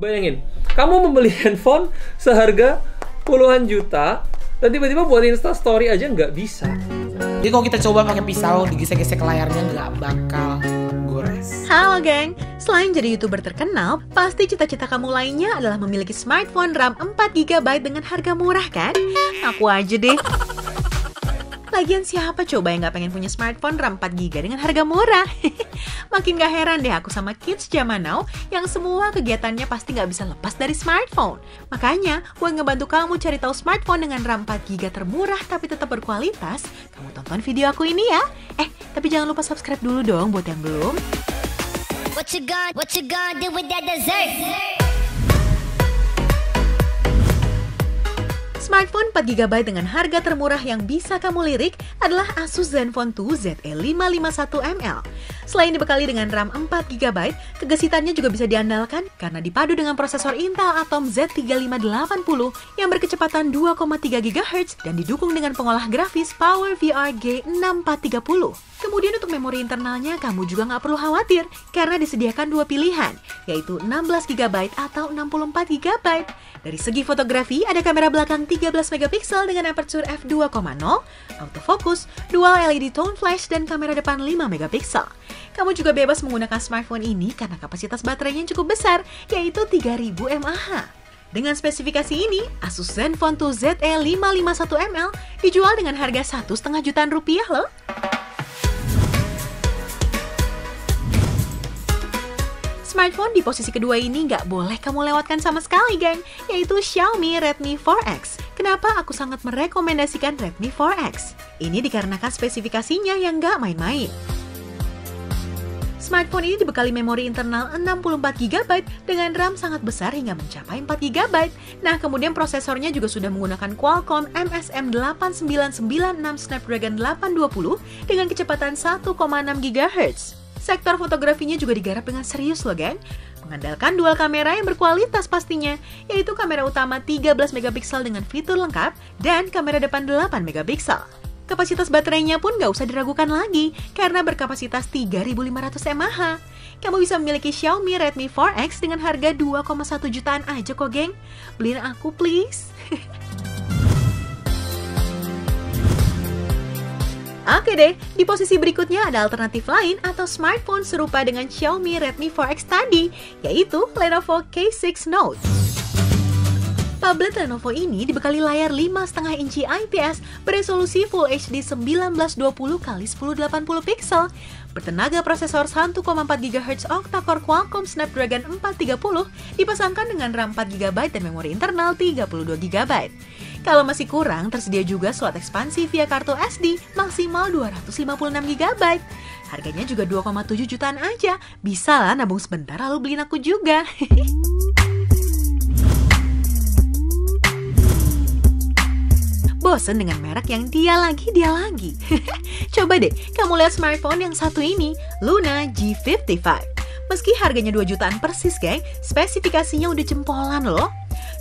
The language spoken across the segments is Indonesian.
Bayangin, kamu membeli handphone seharga puluhan juta, dan tiba-tiba buat Insta Story aja nggak bisa. Jadi kalau kita coba pakai pisau, digesek-gesek layarnya nggak bakal gores. Halo geng, selain jadi YouTuber terkenal, pasti cita-cita kamu lainnya adalah memiliki smartphone RAM 4GB dengan harga murah kan? Aku aja deh. Lagian siapa coba yang gak pengen punya smartphone RAM 4GB dengan harga murah? Makin gak heran deh aku sama kids zaman now yang semua kegiatannya pasti gak bisa lepas dari smartphone. Makanya, buat ngebantu kamu cari tahu smartphone dengan RAM 4GB termurah tapi tetap berkualitas, kamu tonton video aku ini ya. Tapi jangan lupa subscribe dulu dong buat yang belum. What you gonna do with that dessert? Smartphone 4GB dengan harga termurah yang bisa kamu lirik adalah Asus Zenfone 2 ZE551ml. Selain dibekali dengan RAM 4GB, kegesitannya juga bisa diandalkan karena dipadu dengan prosesor Intel Atom Z3580 yang berkecepatan 2,3 GHz dan didukung dengan pengolah grafis PowerVR G6430. Kemudian untuk memori internalnya kamu juga nggak perlu khawatir karena disediakan dua pilihan, yaitu 16GB atau 64GB. Dari segi fotografi, ada kamera belakang 13MP dengan aperture f2.0, autofocus, dual LED tone flash, dan kamera depan 5MP. Kamu juga bebas menggunakan smartphone ini karena kapasitas baterainya cukup besar, yaitu 3000 mAh. Dengan spesifikasi ini, Asus Zenfone 2 ZE551ml dijual dengan harga 1,5 jutaan rupiah loh. Smartphone di posisi kedua ini nggak boleh kamu lewatkan sama sekali, geng, yaitu Xiaomi Redmi 4X. Kenapa aku sangat merekomendasikan Redmi 4X? Ini dikarenakan spesifikasinya yang nggak main-main. Smartphone ini dibekali memori internal 64GB dengan RAM sangat besar hingga mencapai 4GB. Nah, kemudian prosesornya juga sudah menggunakan Qualcomm MSM 8996 Snapdragon 820 dengan kecepatan 1,6 GHz. Sektor fotografinya juga digarap dengan serius loh, geng. Mengandalkan dual kamera yang berkualitas pastinya, yaitu kamera utama 13MP dengan fitur lengkap dan kamera depan 8MP. Kapasitas baterainya pun nggak usah diragukan lagi, karena berkapasitas 3500 mAh. Kamu bisa memiliki Xiaomi Redmi 4X dengan harga 2,1 jutaan aja kok, geng. Beliin aku, please. Oke deh, di posisi berikutnya ada alternatif lain atau smartphone serupa dengan Xiaomi Redmi 4X tadi, yaitu Lenovo K6 Note. Tablet Lenovo ini dibekali layar 5,5 inci IPS beresolusi Full HD 1920x1080 pixel, bertenaga prosesor 1,4 GHz octa-core Qualcomm Snapdragon 430, dipasangkan dengan RAM 4GB dan memori internal 32GB. Kalau masih kurang, tersedia juga slot ekspansi via kartu SD maksimal 256GB. Harganya juga 2,7 jutaan aja. Bisa lah nabung sebentar lalu beliin aku juga. Bosen dengan merek yang dia lagi? Coba deh, kamu lihat smartphone yang satu ini, Luna G55. Meski harganya 2 jutaan persis, geng, spesifikasinya udah jempolan loh.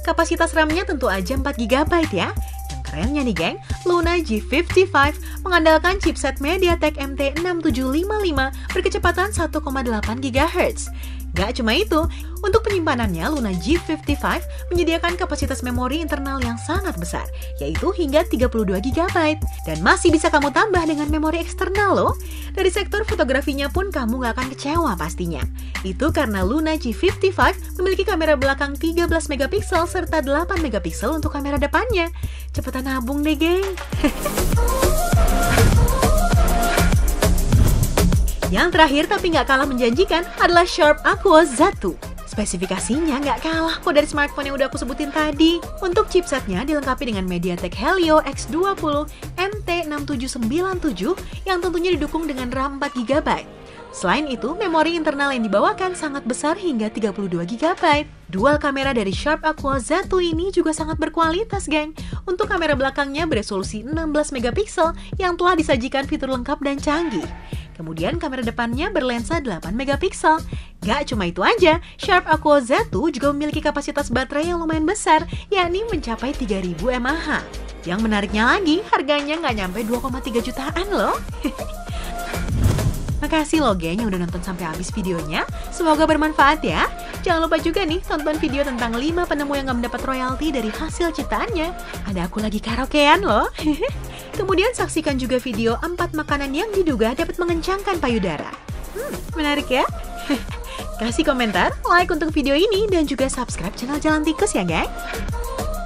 Kapasitas RAM-nya tentu aja 4GB ya. Yang kerennya nih, geng, Luna G55 mengandalkan chipset MediaTek MT6755 berkecepatan 1,8 GHz. Gak cuma itu, untuk penyimpanannya Luna G55 menyediakan kapasitas memori internal yang sangat besar, yaitu hingga 32GB. Dan masih bisa kamu tambah dengan memori eksternal loh. Dari sektor fotografinya pun kamu gak akan kecewa pastinya. Itu karena Luna G55 memiliki kamera belakang 13MP serta 8MP untuk kamera depannya. Cepetan nabung deh, geng. Yang terakhir tapi nggak kalah menjanjikan adalah Sharp Aqua Z2. Spesifikasinya nggak kalah kok dari smartphone yang udah aku sebutin tadi. Untuk chipsetnya dilengkapi dengan MediaTek Helio X20 MT6797 yang tentunya didukung dengan RAM 4GB. Selain itu, memori internal yang dibawakan sangat besar hingga 32GB. Dual kamera dari Sharp Aqua Z2 ini juga sangat berkualitas, geng. Untuk kamera belakangnya beresolusi 16MP yang telah disajikan fitur lengkap dan canggih. Kemudian kamera depannya berlensa 8MP. Gak cuma itu aja, Sharp Aqua Z2 juga memiliki kapasitas baterai yang lumayan besar, yakni mencapai 3000 mAh. Yang menariknya lagi, harganya nggak nyampe 2,3 jutaan loh. Makasih loh geng yang udah nonton sampai habis videonya. Semoga bermanfaat ya. Jangan lupa juga nih tonton video tentang 5 penemu yang gak mendapat royalti dari hasil ciptaannya. Ada aku lagi karaokean loh. Kemudian saksikan juga video 4 makanan yang diduga dapat mengencangkan payudara. Menarik ya? Kasih komentar, like untuk video ini, dan juga subscribe channel Jalan Tikus ya, guys.